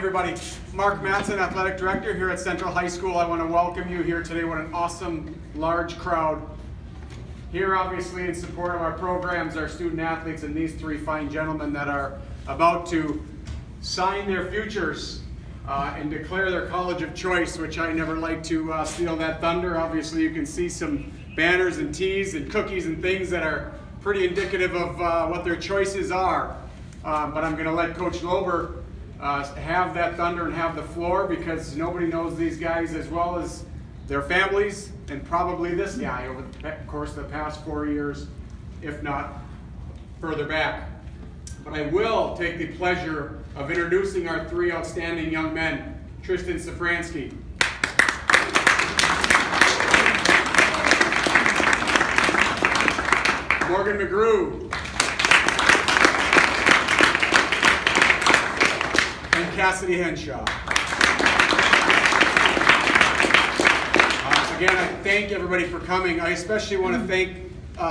Everybody, Mark Matson, Athletic Director here at Central High School. I want to welcome you here today. What an awesome, large crowd. Here, obviously, in support of our programs, our student athletes, and these three fine gentlemen that are about to sign their futures and declare their college of choice, which I never like to steal that thunder. Obviously, you can see some banners and teas and cookies and things that are pretty indicative of what their choices are. But I'm going to let Coach Lober have that thunder and have the floor, because nobody knows these guys as well as their families and probably this guy over the course of the past 4 years, if not further back. But I will take the pleasure of introducing our three outstanding young men. Tristan Safransky. Morgan McGrew. And Cassidy Henshaw. Again, I thank everybody for coming. I especially want to thank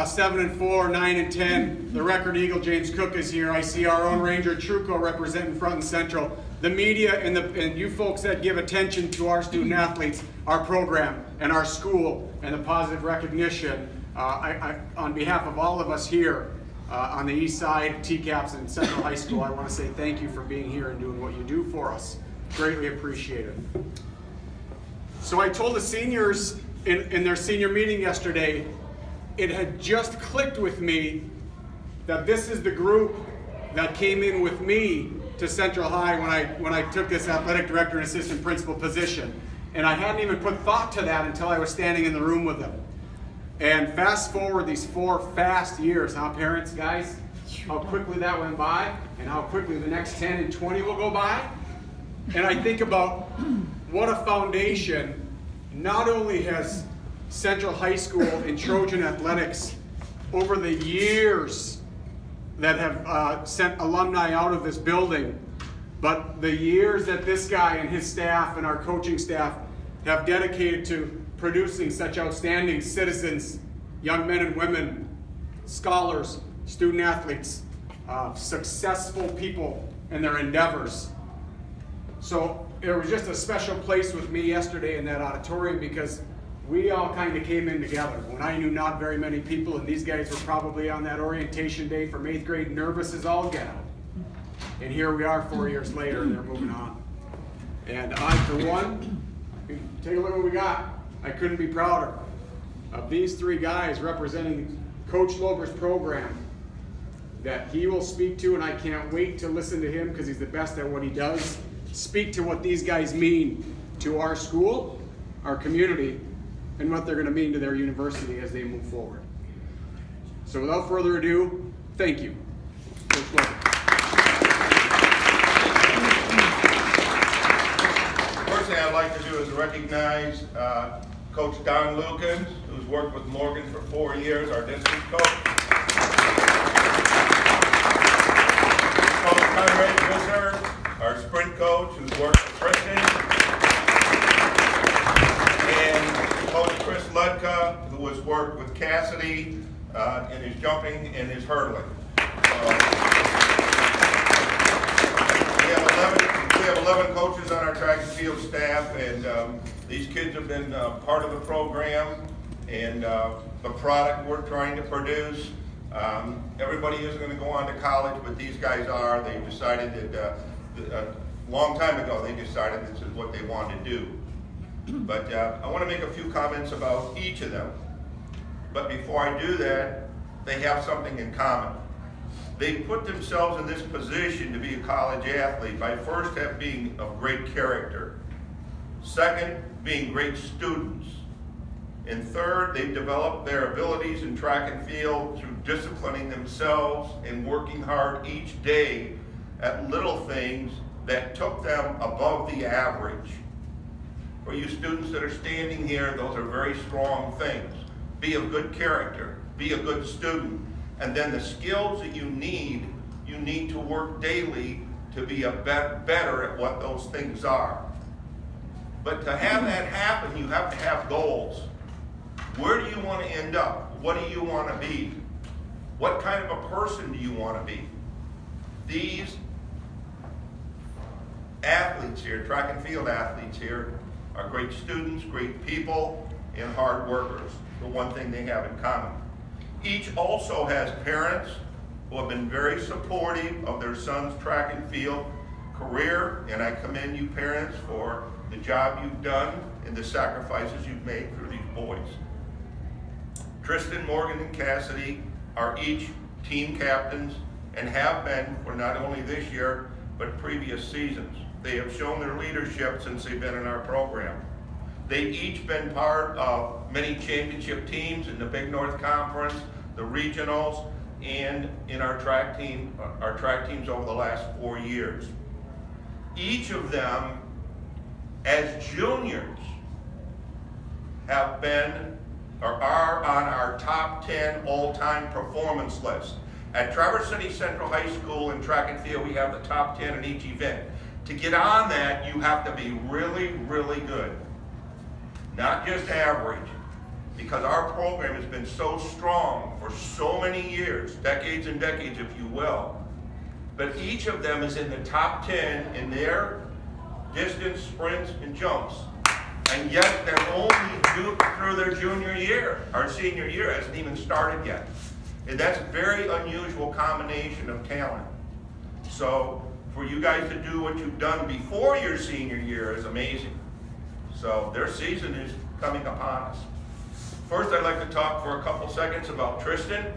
7 and 4, 9 and 10. The record eagle James Cook is here. I see our own Ranger Truco representing front and central. The media and you folks that give attention to our student athletes, our program, and our school, and the positive recognition. On behalf of all of us here on the east side, TCAPS and Central High School, I want to say thank you for being here and doing what you do for us. Greatly appreciated. So I told the seniors in their senior meeting yesterday, it had just clicked with me that this is the group that came in with me to Central High when I took this athletic director and assistant principal position. And I hadn't even put thought to that until I was standing in the room with them. And fast forward these 4 fast years, huh, parents, guys? How quickly that went by, and how quickly the next 10 and 20 will go by. And I think about what a foundation not only has Central High School and Trojan Athletics over the years that have sent alumni out of this building, but the years that this guy and his staff and our coaching staff have dedicated to producing such outstanding citizens, young men and women, scholars, student athletes, successful people in their endeavors. So it was just a special place with me yesterday in that auditorium, because we all kind of came in together when I knew not very many people, and these guys were probably on that orientation day from 8th grade nervous as all get out. And here we are 4 years later, and they're moving on. And I, for one, take a look at what we got. I couldn't be prouder of these three guys representing Coach Lober's program that he will speak to, and I can't wait to listen to him because he's the best at what he does. Speak to what these guys mean to our school, our community, and what they're going to mean to their university as they move forward. So without further ado, thank you. Coach Lober. First thing I'd like to do is recognize Coach Don Lukens, who's worked with Morgan for 4 years, our district coach. Coach Conrad Busser, our sprint coach, who's worked with Tristan. And Coach Chris Ludka, who has worked with Cassidy in his jumping and his hurdling. We have 11 coaches on our track and field staff, and these kids have been part of the program and the product we're trying to produce. Everybody isn't going to go on to college, but these guys are. They decided that a long time ago, they decided this is what they wanted to do. But I want to make a few comments about each of them. But before I do that, they have something in common. They put themselves in this position to be a college athlete by first being of great character, second, being great students, and third, they've developed their abilities in track and field through disciplining themselves and working hard each day at little things that took them above the average. For you students that are standing here, those are very strong things. Be of good character, be a good student, and then the skills that you need to work daily to be a better at what those things are. But to have that happen, you have to have goals. Where do you want to end up? What do you want to be? What kind of a person do you want to be? These athletes here, track and field athletes here, are great students, great people, and hard workers. The one thing they have in common. Each also has parents who have been very supportive of their son's track and field career, and I commend you parents for the job you've done and the sacrifices you've made for these boys. Tristan, Morgan, and Cassidy are each team captains and have been for not only this year, but previous seasons. They have shown their leadership since they've been in our program. They've each been part of many championship teams in the Big North Conference, the regionals, and in our track teams over the last 4 years. Each of them, as juniors, have been or are on our top 10 all-time performance list. At Traverse City Central High School in track and field, we have the top 10 in each event. To get on that, you have to be really, really good. Not just average, because our program has been so strong for so many years, decades and decades, if you will. But each of them is in the top 10 in their distance, sprints, and jumps. And yet they're only through their junior year. Our senior year hasn't even started yet. And that's a very unusual combination of talent. So for you guys to do what you've done before your senior year is amazing. So their season is coming upon us. First, I'd like to talk for a couple seconds about Tristan.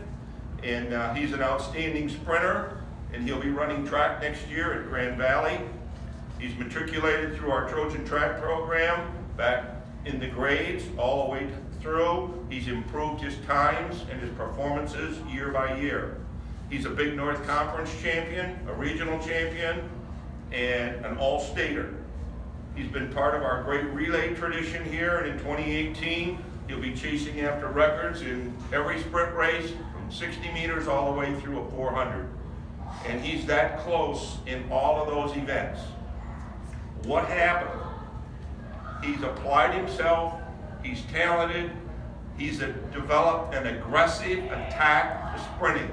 And he's an outstanding sprinter, and he'll be running track next year at Grand Valley. He's matriculated through our Trojan track program, back in the grades all the way through. He's improved his times and his performances year by year. He's a Big North Conference champion, a regional champion, and an all-stater. He's been part of our great relay tradition here, and in 2018, he'll be chasing after records in every sprint race from 60 meters all the way through a 400. And he's that close in all of those events. What happened? He's applied himself, he's talented, he's developed an aggressive attack to sprinting.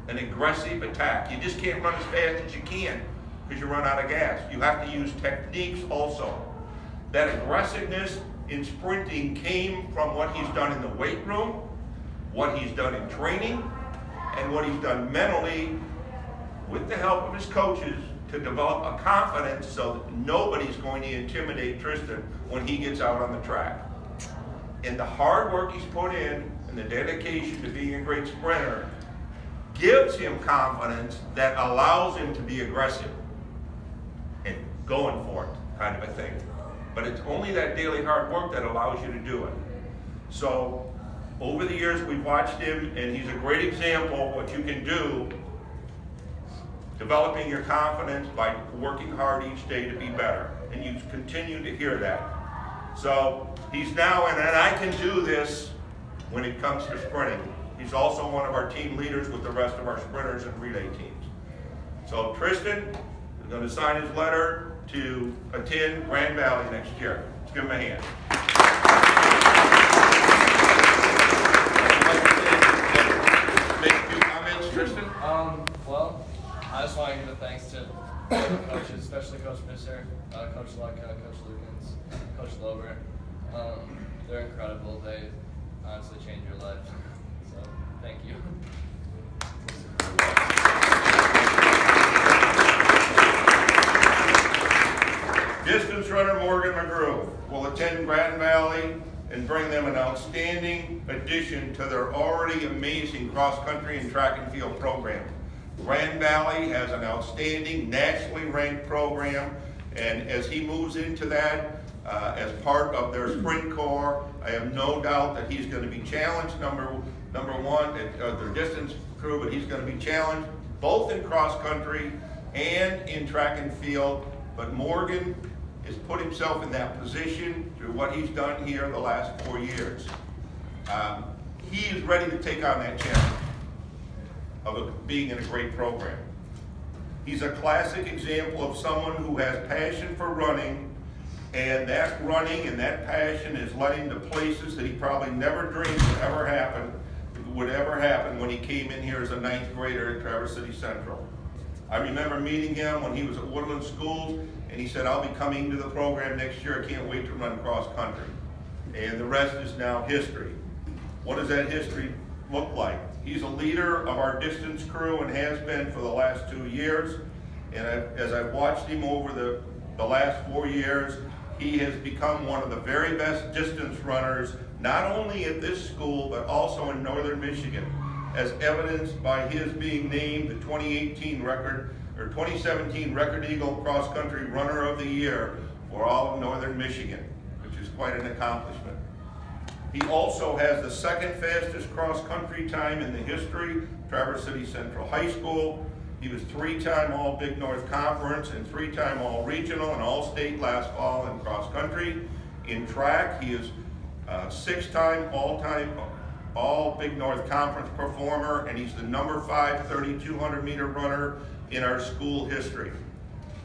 An aggressive attack. You just can't run as fast as you can because you run out of gas. You have to use techniques also. That aggressiveness in sprinting came from what he's done in the weight room, what he's done in training, and what he's done mentally with the help of his coaches to develop a confidence so that nobody's going to intimidate Tristan when he gets out on the track. And the hard work he's put in and the dedication to being a great sprinter gives him confidence that allows him to be aggressive and going for it, kind of a thing. But it's only that daily hard work that allows you to do it. So over the years we've watched him, and he's a great example of what you can do, developing your confidence by working hard each day to be better. And you continue to hear that. So he's now, and I can do this when it comes to sprinting. He's also one of our team leaders with the rest of our sprinters and relay teams. So Tristan is going to sign his letter to attend Grand Valley next year. Let's give him a hand. Make a few comments, Tristan? Well, I just want to give a thanks to the coaches, especially Coach Misser, Coach Lucka, Coach Lukens, Coach Lober. They're incredible. They honestly change your life. So, thank you. Distance runner Morgan McGrew will attend Grand Valley and bring them an outstanding addition to their already amazing cross-country and track and field program. Grand Valley has an outstanding, nationally ranked program, and as he moves into that as part of their sprint core, I have no doubt that he's going to be challenged, number one, at their distance crew, but he's going to be challenged both in cross-country and in track and field. But Morgan has put himself in that position through what he's done here the last 4 years. He is ready to take on that challenge of being in a great program. He's a classic example of someone who has passion for running, and that running and that passion is led him to places that he probably never dreamed would ever happen when he came in here as a 9th grader at Traverse City Central. I remember meeting him when he was at Woodland Schools, And he said, I'll be coming to the program next year. I can't wait to run cross country. And the rest is now history. What does that history look like? He's a leader of our distance crew and has been for the last 2 years. And as I've watched him over the last 4 years, he has become one of the very best distance runners, not only at this school, but also in Northern Michigan, as evidenced by his being named the 2017 Record Eagle Cross Country Runner of the Year for all of Northern Michigan, which is quite an accomplishment. He also has the second fastest cross country time in the history, Traverse City Central High School. He was 3-time All Big North Conference and 3-time All Regional and All State last fall in cross country. In track, he is 6-time All Big North Conference performer, and he's the number 5 3,200 meter runner in our school history.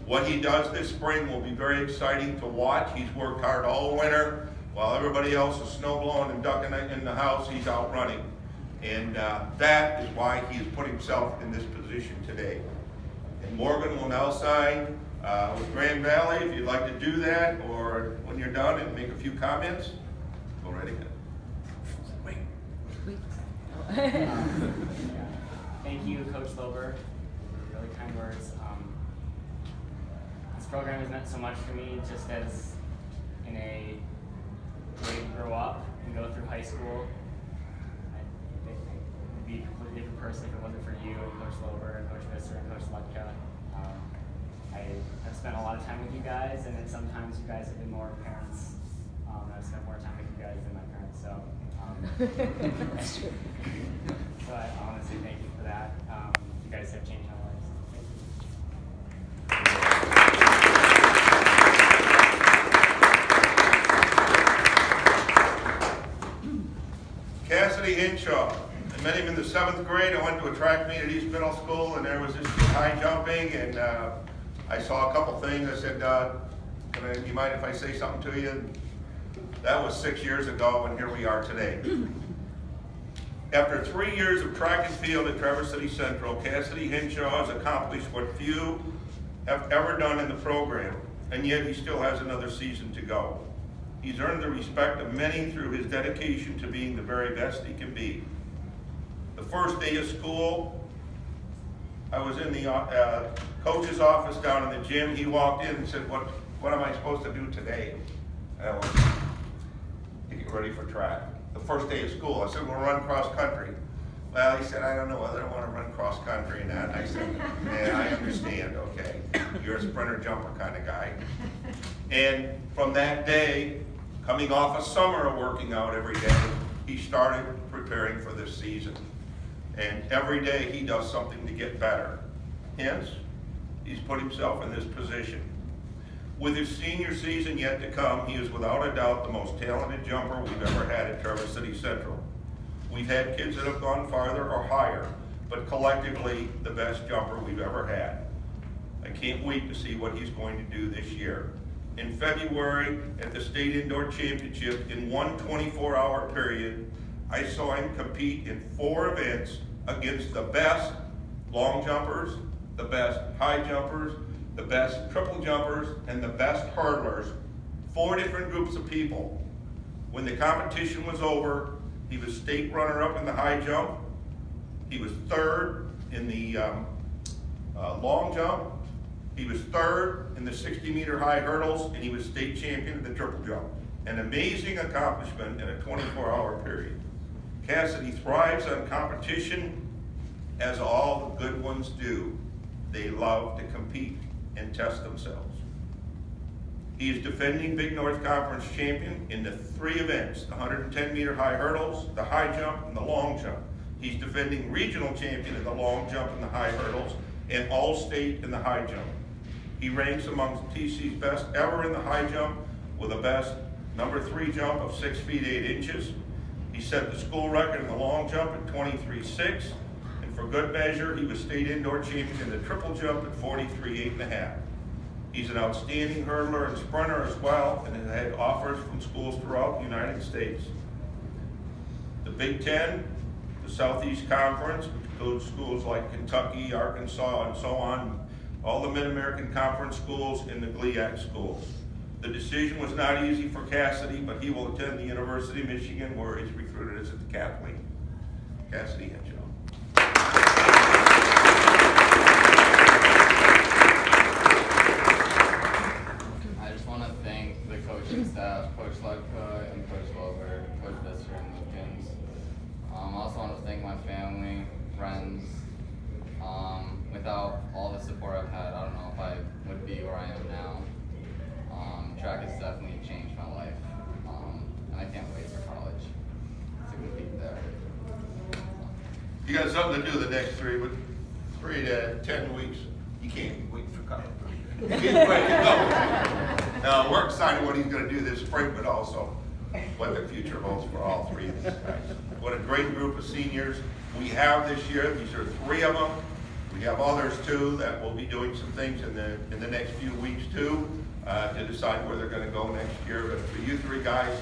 What he does this spring will be very exciting to watch. He's worked hard all winter. While everybody else is snow blowing and ducking in the house, he's out running. And that is why he has put himself in this position today. And Morgan will now sign with Grand Valley. If you'd like to do that, or when you're done and make a few comments, go right ahead. Wait. Thank you, Coach Lober, for really kind words. This program has meant so much to me, just as in a way to grow up and go through high school. I'd be a completely different person if it wasn't for you and Coach Lober and Coach Visser and Coach Lutka. I have spent a lot of time with you guys, and then sometimes you guys have been more parents. I've spent more time with you guys than my parents, so. That's true. So I want to say thank you for that. You guys have changed my lives. Thank you. Cassidy Hinshaw. I met him in the 7th grade. I went to a track meet at East Middle School, and there was this high jumping, and I saw a couple things. I said, do you mind if I say something to you? That was 6 years ago, and here we are today. After 3 years of track and field at Traverse City Central, Cassidy Hinshaw has accomplished what few have ever done in the program, and yet he still has another season to go. He's earned the respect of many through his dedication to being the very best he can be. The first day of school, I was in the coach's office down in the gym. He walked in and said, what am I supposed to do today? And I went, to get ready for track. The first day of school, I said, we'll run cross country. Well, he said, I don't know whether I want to run cross country or not. I said, yeah, I understand, okay. You're a sprinter jumper kind of guy. And from that day, coming off a summer of working out every day, he started preparing for this season. And every day he does something to get better. Hence, he's put himself in this position. With his senior season yet to come, he is without a doubt the most talented jumper we've ever had at Traverse City Central. We've had kids that have gone farther or higher, but collectively, the best jumper we've ever had. I can't wait to see what he's going to do this year. In February, at the State Indoor Championship, in one 24-hour period, I saw him compete in 4 events against the best long jumpers, the best high jumpers, the best triple jumpers, and the best hurdlers, 4 different groups of people. When the competition was over, he was state runner-up in the high jump. He was 3rd in the long jump. He was 3rd in the 60-meter high hurdles, and he was state champion in the triple jump. An amazing accomplishment in a 24-hour period. Cassidy thrives on competition, as all the good ones do. They love to compete and test themselves. He is defending Big North Conference champion in the 3 events, the 110-meter high hurdles, the high jump, and the long jump. He's defending regional champion in the long jump and the high hurdles, and all-state in the high jump. He ranks amongst TC's best ever in the high jump with a best number 3 jump of 6 feet 8 inches. He set the school record in the long jump at 23.6, and for good measure, he was state indoor champion in the triple jump at 43.8.5. He's an outstanding hurdler and sprinter as well, and has had offers from schools throughout the United States. The Big Ten, the Southeast Conference, which includes schools like Kentucky, Arkansas, and so on, all the Mid-American Conference schools, and the GLIAC schools. The decision was not easy for Cassidy, but he will attend the University of Michigan, where he's recruited as a Kathleen. Cassidy Henshaw. I just want to thank the coaching staff, Coach Ludka and Coach Lover, Coach Visser and Lukens. I also want to thank my family, friends. Without all the support I've had, I don't know if I would be where I am now. Track has definitely changed my life, and I can't wait for college to compete there. You got something to do the next 3 to 10 weeks. You can't wait for college. You can't wait. No, we're excited what he's going to do this spring, but also what the future holds for all 3 of these guys. What a great group of seniors we have this year. These are 3 of them. We have others too that will be doing some things in the next few weeks too to decide where they're going to go next year. But for you 3 guys,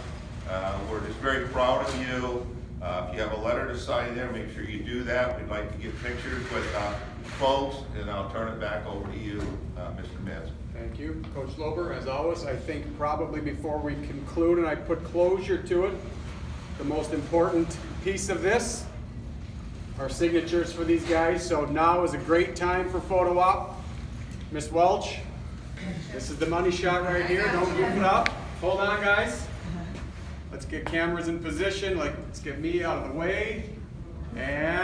we're just very proud of you. If you have a letter to sign there, make sure you do that. We'd like to get pictures with folks, and I'll turn it back over to you, Mr. Metz. Thank you. Coach Lober, as always, I think probably before we conclude and I put closure to it, the most important piece of this are signatures for these guys. So now is a great time for photo op. Miss Welch, this is the money shot right here. Don't goof it up. Hold on, guys. Let's get cameras in position. Let's get me out of the way. And